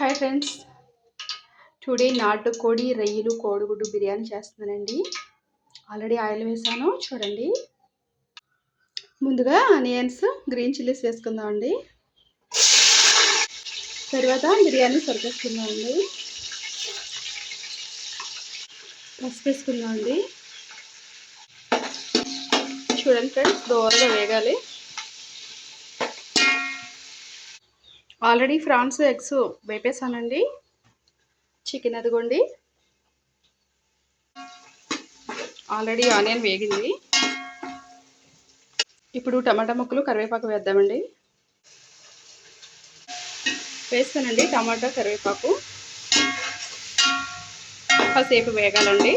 Hi friends, today నాటుకోడి రొయ్యలు కోడిగుడ్డు బిర్యానీ చేస్తున్నానండి. ఆల్రెడీ ఆయిల్ వేసాను చూడండి. ముందుగా ఆనియన్స్ గ్రీన్ చిల్లీస్ వేసుకుందామండి. తర్వాత బిర్యానీ సరిపేసుకుందామండి. పసుపు వేసుకుందామండి. చూడండి ఫ్రెండ్స్, దోరగా వేగాలి. ఆల్రెడీ ఫ్రాన్స్ ఎగ్స్ వేపేసానండి. చికెన్ అదిగోండి, ఆల్రెడీ ఆనియన్ వేగింది. ఇప్పుడు టమాటా ముక్కలు కరివేపాకు వేద్దామండి. వేస్తానండి టమాటా కరివేపాకు. కాసేపు వేగాలండి.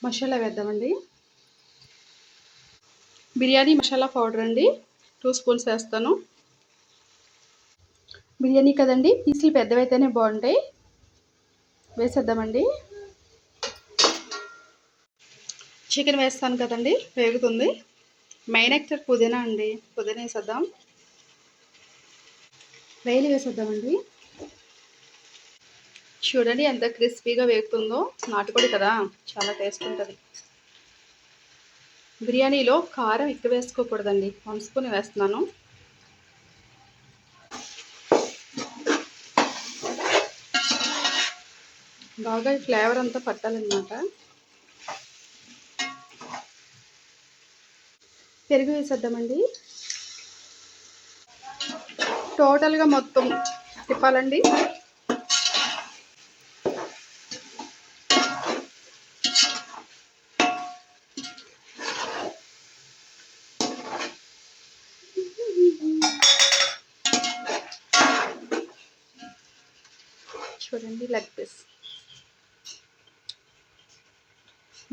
మసాలా వేద్దామండి. బిర్యానీ మసాలా పౌడర్ అండి 2 స్పూన్స్ వేస్తాను. బిర్యానీ కదండి, పీసులు పెద్దవైతేనే బాగుంటాయి. వేసేద్దామండి. చికెన్ వేస్తాను కదండి, వేగుతుంది. మెయిన్ యాక్టర్ పుదీనా అండి, పుదీనా వేసేద్దాం. రైలు వేసేద్దామండి. చూడండి ఎంత క్రిస్పీగా వేగుతుందో. నాటుకోడి కదా, చాలా టేస్ట్ ఉంటుంది. బిర్యానీలో కారం ఎక్కువ వేసుకోకూడదండి, 1 స్పూన్ వేస్తున్నాను. బాగా ఫ్లేవర్ అంతా పట్టాలన్నమాట. పెరుగు వేసేద్దామండి. టోటల్గా మొత్తం తిప్పాలండి. చూడండి లెగ్ పీస్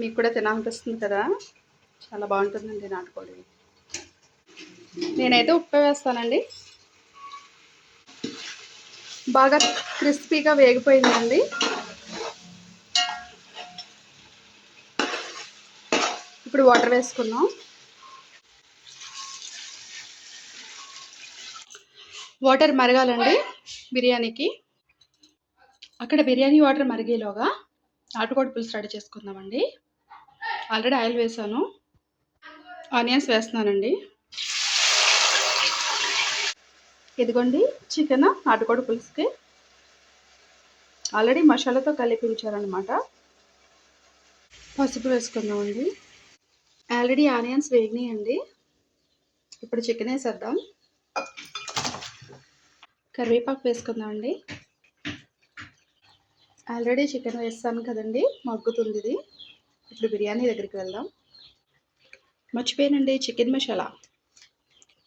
మీకు కూడా తినాలనిపిస్తుంది కదా, చాలా బాగుంటుందండి నాటుకోడి. నేనైతే ఉప్పు వేస్తానండి. బాగా క్రిస్పీగా వేగిపోయిందండి. ఇప్పుడు వాటర్ వేసుకున్నాం. వాటర్ మరగాలండి బిర్యానీకి. అక్కడ బిర్యానీ వాటర్ మరిగేలోగా నాటుకోడి పులుసు రెడీ చేసుకుందామండి. ఆల్రెడీ ఆయిల్ వేసాను. ఆనియన్స్ వేస్తున్నానండి. ఇదిగోండి చికెన్ నాటుకోడి పులుసుకి ఆల్రెడీ మసాలాతో కలిపి ఉంచారనమాట. పసుపు వేసుకుందామండి. ఆల్రెడీ ఆనియన్స్ వేగినాయండి. ఇప్పుడు చికెన్ వేసేద్దాం. కరివేపాకు వేసుకుందామండి. ఆల్రెడీ చికెన్ వేస్తాను కదండి, మగ్గుతుంది ఇది. ఇప్పుడు బిర్యానీ దగ్గరికి వెళ్దాం. మర్చిపోయానండి, చికెన్ మసాలా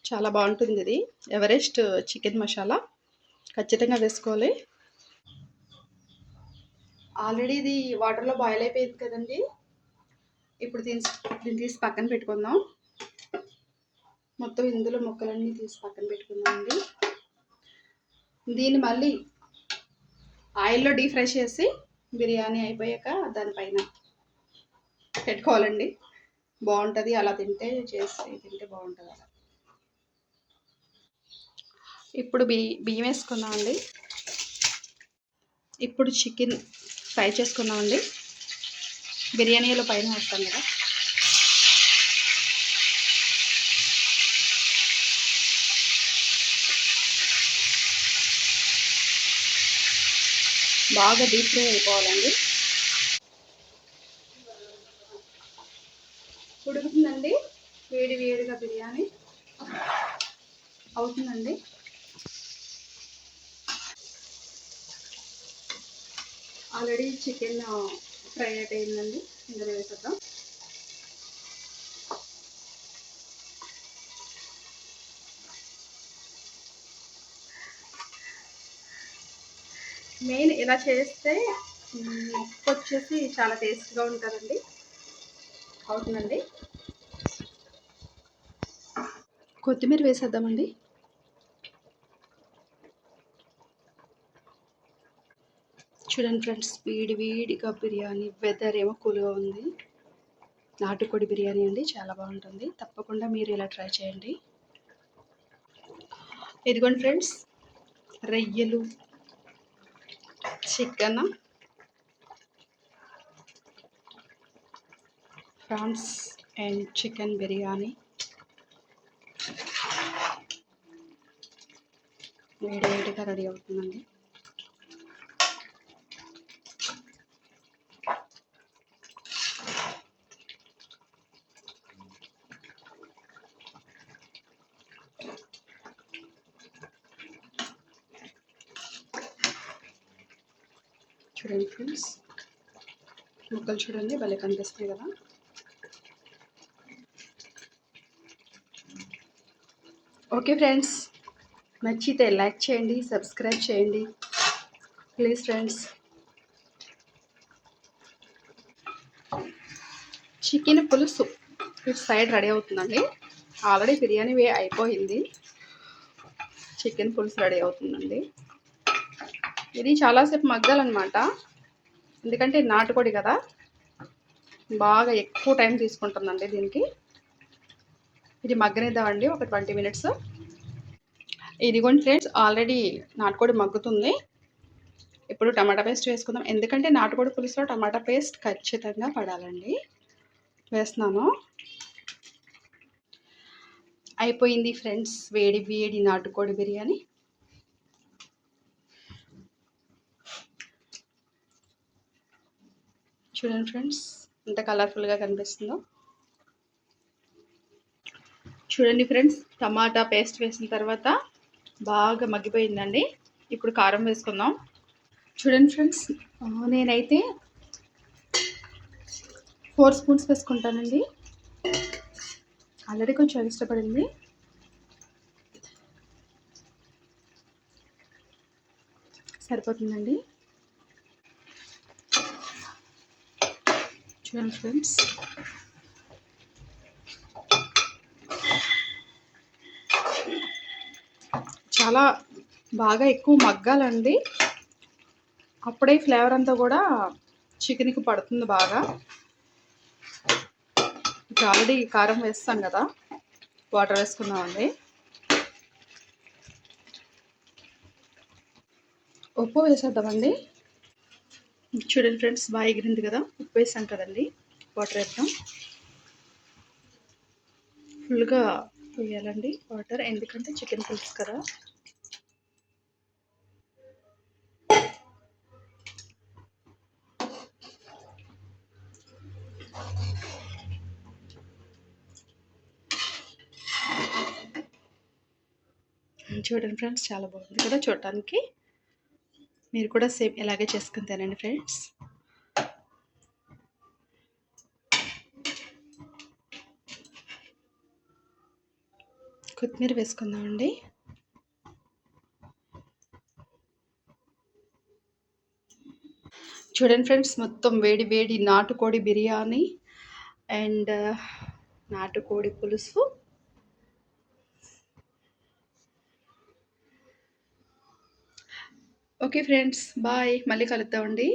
చాలా బాగుంటుంది ఇది. ఎవరెస్ట్ చికెన్ మసాలా ఖచ్చితంగా వేసుకోవాలి. ఆల్రెడీ ఇది వాటర్లో బాయిల్ అయిపోయింది కదండి. ఇప్పుడు దీన్ని తీసి పక్కన పెట్టుకుందాం. మొత్తం ఇందులో ముక్కలన్నీ తీసి పక్కన పెట్టుకుందామండి. దీన్ని మళ్ళీ ఆయిల్లో డీప్ ఫ్రై చేసి బిర్యానీ అయిపోయాక దానిపైన పెట్టుకోవాలండి. బాగుంటుంది అలా తింటే బాగుంటుంది అలా. ఇప్పుడు బియ్యం వేసుకుందామండి. ఇప్పుడు చికెన్ ఫ్రై చేసుకుందామండి. బిర్యానీలో పైన వేస్తాం కదా. బాగా డీప్ ఫ్రై అయిపోవాలండి. ఉడుకుతుందండి, వేడిగా బిర్యానీ అవుతుందండి. ఆల్రెడీ చికెన్ ఫ్రై అయిపోయిందండి. ఇందులో వేసేద్దాం. మెయిన్ ఇలా చేస్తే ముక్క వచ్చేసి చాలా టేస్ట్గా ఉంటుందండి. అవుతుందండి. కొత్తిమీర వేసేద్దామండి. చూడండి ఫ్రెండ్స్, వేడిగా బిర్యానీ. వెదర్ ఏమో కూల్గా ఉంది. నాటుకోడి బిర్యానీ అండి, చాలా బాగుంటుంది. తప్పకుండా మీరు ఇలా ట్రై చేయండి. ఇదిగోండి ఫ్రెండ్స్, రొయ్యలు chicken, prawns and chicken biryani వేడివేడిగా రెడీ అవుతుందండి. చూడండి ఫ్రెండ్స్, ముక్కలు చూడండి భలే కనిపిస్తాయి కదా. ఓకే ఫ్రెండ్స్, నచ్చితే లైక్ చేయండి, సబ్స్క్రైబ్ చేయండి ప్లీజ్ ఫ్రెండ్స్. చికెన్ పులుసు ఇటు సైడ్ రెడీ అవుతుందండి. ఆల్రెడీ బిర్యానీ అయిపోయింది, చికెన్ పులుసు రెడీ అవుతుందండి. ఇది చాలాసేపు మగ్గాలన్నమాట, ఎందుకంటే నాటుకోడి కదా, బాగా ఎక్కువ టైం తీసుకుంటుందండి దీనికి. ఇది మగ్గనిద్దామండి ఒక 20 మినిట్స్. ఇదిగోండి ఫ్రెండ్స్, ఆల్రెడీ నాటుకోడి మగ్గుతుంది. ఇప్పుడు టమాటా పేస్ట్ వేసుకుందాం, ఎందుకంటే నాటుకోడి పులుసులో టమాటా పేస్ట్ ఖచ్చితంగా పడాలండి. వేస్తున్నాను. అయిపోయింది ఫ్రెండ్స్ వేడి వేడి నాటుకోడి బిర్యానీ. చూడండి ఫ్రెండ్స్ ఎంత కలర్ఫుల్గా కనిపిస్తుందో. చూడండి ఫ్రెండ్స్, టమాటా పేస్ట్ వేసిన తర్వాత బాగా మగ్గిపోయిందండి. ఇప్పుడు కారం వేసుకుందాం. చూడండి ఫ్రెండ్స్, నేనైతే 4 స్పూన్స్ వేసుకుంటానండి. ఆల్రెడీ కొంచెం ఇష్టపడింది. సరిపోతుందండి. చూడండి ఫ్రెండ్స్, చాలా బాగా ఎక్కువ మగ్గాలండి, అప్పుడే ఫ్లేవర్ అంతా కూడా చికెన్కి పడుతుంది బాగా. ఇప్పుడు ఆల్రెడీ కారం వేస్తాం కదా, వాటర్ వేసుకుందామండి. ఉప్పు వేసేద్దామండి. చూడండి ఫ్రెండ్స్, బాగా ఎగిరింది కదా, ఉప్పు వేసాం కదండి. వాటర్ వేద్దాం, ఫుల్గా వేయాలండి వాటర్, ఎందుకంటే చికెన్ పులుసు కదా. చూడండి ఫ్రెండ్స్, చాలా బాగుంది కదా చూడటానికి. మీరు కూడా సేమ్ ఇలాగే చేసుకుని తినండి ఫ్రెండ్స్. కొత్తిమీర వేసుకుందామండి. చూడండి ఫ్రెండ్స్, మొత్తం వేడి వేడి నాటుకోడి బిర్యానీ అండ్ నాటుకోడి పులుసు. ఓకే ఫ్రెండ్స్, బాయ్, మళ్ళీ కలుద్దామండి.